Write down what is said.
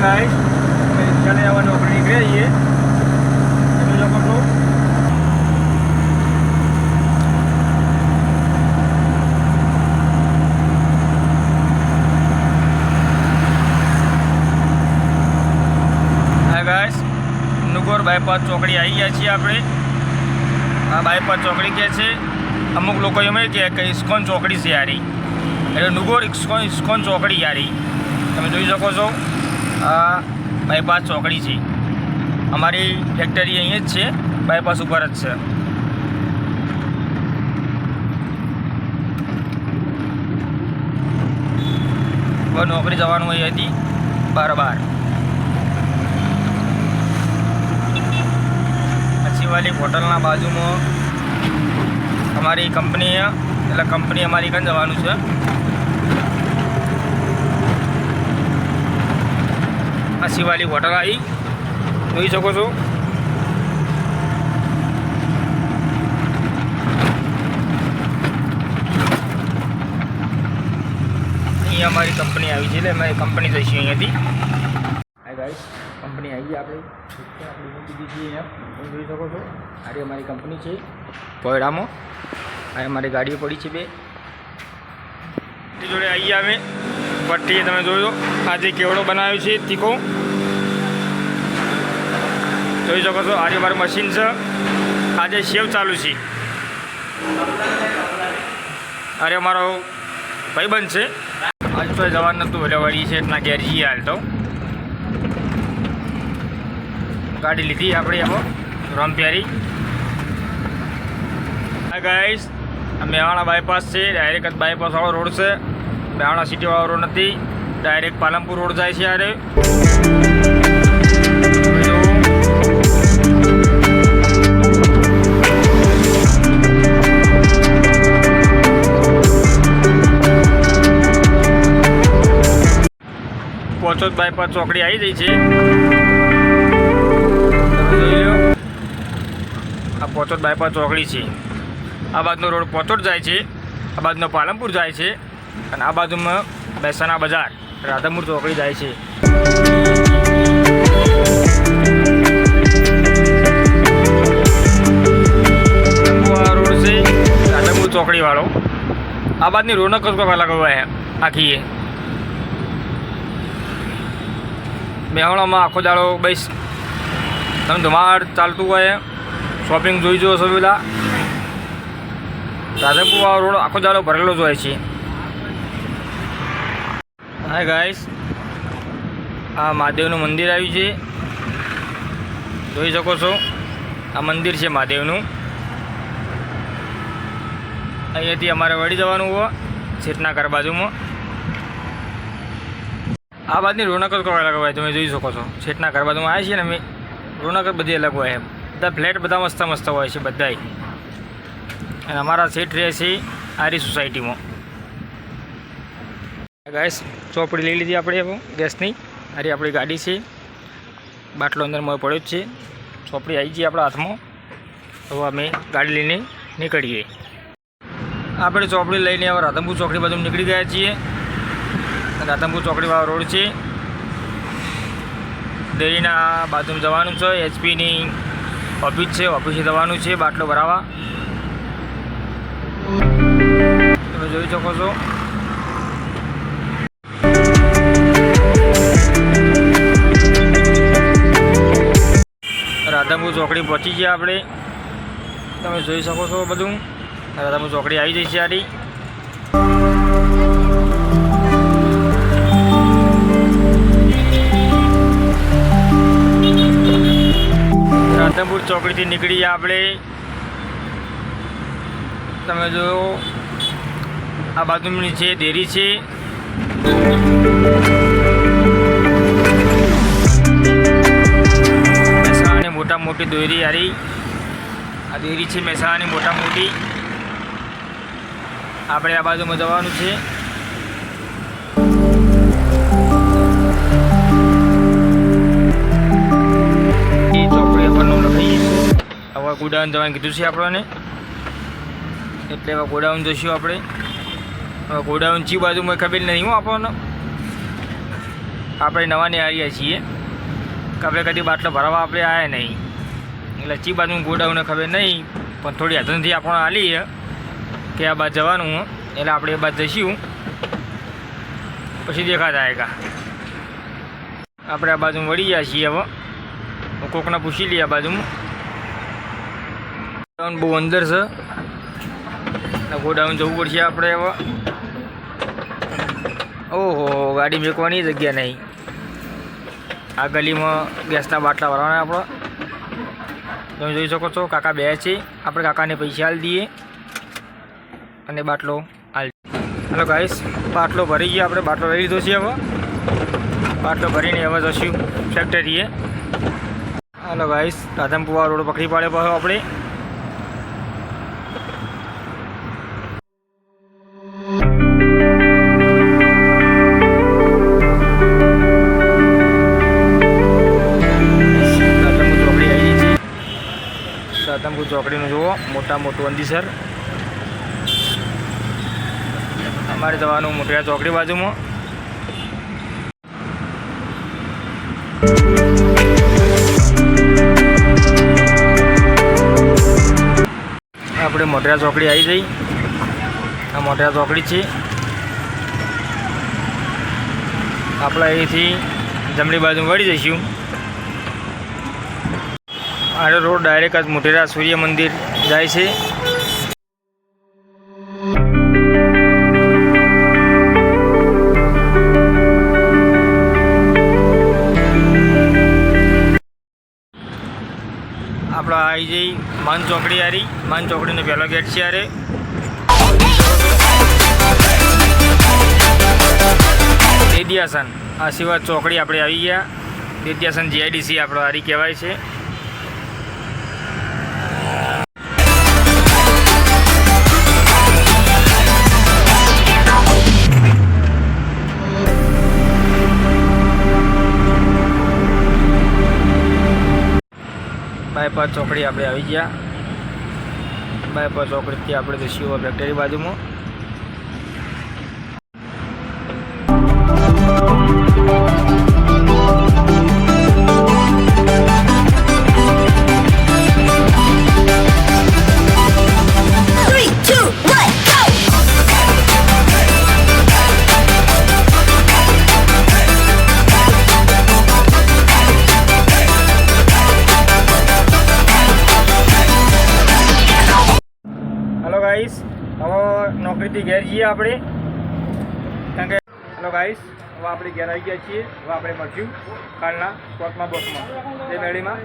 Guys चले आवा नौकरी निकले ये लोग हाय गाइस नुगोर बायपास चौकड़ी आई गया छे आपणे आ बायपास चौकड़ी के छे अमुक लोग एम के इस्कॉन चौकड़ी से यारी એટલે નુગોર ઇસ્કોન ચોકડી યારી તમે જોઈ શકો છો આ બાયપાસ ચોકડી છે અમારી ફેક્ટરી અહીં જ છે બાયપાસ ઉપર જ છે નોકરી જવાનું અહીં હતી બાર अच्छीवाली होटलना बाजूमां अमारी कंपनी એટલે કંપની અમારી કન જવાનું છે अच्छीवाली होटल आई જોઈ શકો છો અહીં અમારી કંપની આવી છે એટલે અમે કંપની જઈશું અહીંયાથી હાય ગાઈસ કંપની આવી આપણે મૂકી દીધી અહીંયા તમે જોઈ શકો છો આ અમારી કંપની છે કોયડામાં આ અમારી ગાડીઓ પડી છે બે જોડે આવી અમે પટ્ટી તમે જોયો આજે કેવડો બનાવ્યો છે તીખો જોઈ શકો છો આજે મારું મશીન છે આજે સેવ ચાલુ છે અરે અમારો ભાઈબંધ છે આજે તો જવાનું નહોતું એટલે વળી છે એટલા ઘેર જઈએ હાલ તો गाड़ी लीधी अपने एम राम प्यारी हाय गाइस मेवाड़ा बायपास से डायरेक्ट बायपास वाला रोड से मेवाड़ा सिटी वाला रोड नहीं डायरेक्ट पालमपुर रोड जाए छे यार पोचोद बायपास चौकड़ी आई गई है आ पोचोद बायपास चौकड़ी है आ बाजू रोड पोचोद जाए छे आ बाजू पालमपुर जाए छे अने आ बाजू में महेसाणा बजार राधापुर चौकड़ी जाए छे रोड से राधापुर चौकड़ी वालों आ बाजू रौनक को अलग हुआ है आखी है मेहाणा में आखो दाड़ो बस तम धुमाड़ चालतु होय शॉपिंग जोई जो छो पेला राधापुर वाळो रोड आखो दाड़ो भरेलो ज होय छे हाय गाइस आ महादेवनु मंदिर आव्युं छे जोई शको छो आ मंदिर छे महादेवनु अहींयाथी अमारे वળી जवानुं हो सेठना घर बाजुमां आ बातनी रौनक ज अलग होय तमे जोई शको छो सेठना घर बाजुमां आव्या छीए ने अमे रौनक बधी अलग होय बधा फ्लेट बधा मस्त मस्त होय छे बधाय अने अमारा सेठ रहे छे आरी सोसायटी में गैस चौपड़ी लई लीधी आपणे गैसनी आरी आपणी गाड़ी छे बाटलो अंदर में पड्यो छे चौपड़ी आई गई आपणा हाथमां हवे अमे गाड़ी लईने निकळीए आपणे चौपड़ी लईने हवे राधनपुर चौकड़ी बाजू निकળી गया छीए राधनपुर चौकड़ी वाळो रोड छे डेरीना बाजू में जवानुं छे एचपी नी ऑफिस है ऑफिसे जवानुं छे बाटलो भरावा तमे जोई शको छो राधनपुर चौकड़ी पहुंची गया आपणे तमे जोई शको छो बधुं राधनपुर चौकड़ी आई जई छे आरी राधनपुर चौकड़ी थी निकली आपणे तमे जो आ बाजू नीचे डेरी छे महेसाणानी मोटा मोटी डेरी यारी आ डेरी छे महेसाणानी मोटा मोटी आपणे आ बाजू में जवानुं छे हवा गोडाउन जवाने कीधुं छे आपणे एटले हवे गोडाउन जईशुं आपणे हवे गोडाउन ची बाजू में खबर नहीं हो आपणे આપણે નવાની આવ્યા છીએ કે આપણે કદી બાટલો ભરાવા આપણે આવ્યા નહીં, એટલે ચી બાજુ ગોડાઉને ખબર નહીં, પણ થોડી હજનથી આપણે આલી કે આ બાદ જવાનું, એટલે આપણે એ બાદ જઈશું, પછી દેખા જાયગા. આપણે આ બાજુ વળી ગયા છીએ. હવે કોકને પૂછી લઈએ આ બાજુમાં. ગોડાઉન બહુ અંદર છે, ગોડાઉન જવું પડશે આપણે. હવે ઓહો, ગાડી મેકવાની જગ્યા નહીં. આ ગલીમાં ગેસના બાટલા ભરવાના આપણે. તમે જોઈ શકો છો કાકા બે છે, આપણે કાકાને પૈસા આલી દઈએ અને બાટલો આલી. હલો ગાઈસ, બાટલો ભરી ગયા આપણે. બાટલો લઈ લીધો છે. હવે બાટલો ભરીને હવે જશું ફેક્ટરીએ. હલો ગાઈસ, રાધનપુરા રોડ પકડી પાડે પાછો આપણે. રાધનપુર ચોકડીનું જુઓ, મોટું અંદિસર. અમારે જવાનું મોટિયા ચોકડી બાજુમાં. આપણે મોટિયા ચોકડી આવી જઈ. આ મોટિયા ચોકડી છે. આપણે અહીંથી જમણી બાજુ વળી જઈશું. આ રોડ ડાયરેક્ટ જ મોટેરા સૂર્ય મંદિર જાય છે. આપણે આવી જઈ માન ચોકડી. હારી માન ચોકડીનો પહેલો ગેટ છે. હારે દેડિયાસન આશીર્વાદ ચોકડી આપણે આવી ગયા. દેડિયાસન જીઆઈડીસી આપણો હારી કહેવાય છે. બાયપાસ ચોકડી આપણે આવી ગયા. બાયપાસ ચોકડીથી આપણે જઈશું ફેક્ટરી બાજુમાં. ગાઈસ, હવે નોકરીથી ઘેર જઈએ આપણે, કારણ કે હેલો ગાઈસ, હવે આપણે ઘેર આવી ગયા છીએ. હવે આપણે મળશું કાલના બોક્સમાં એ મેળીમાં.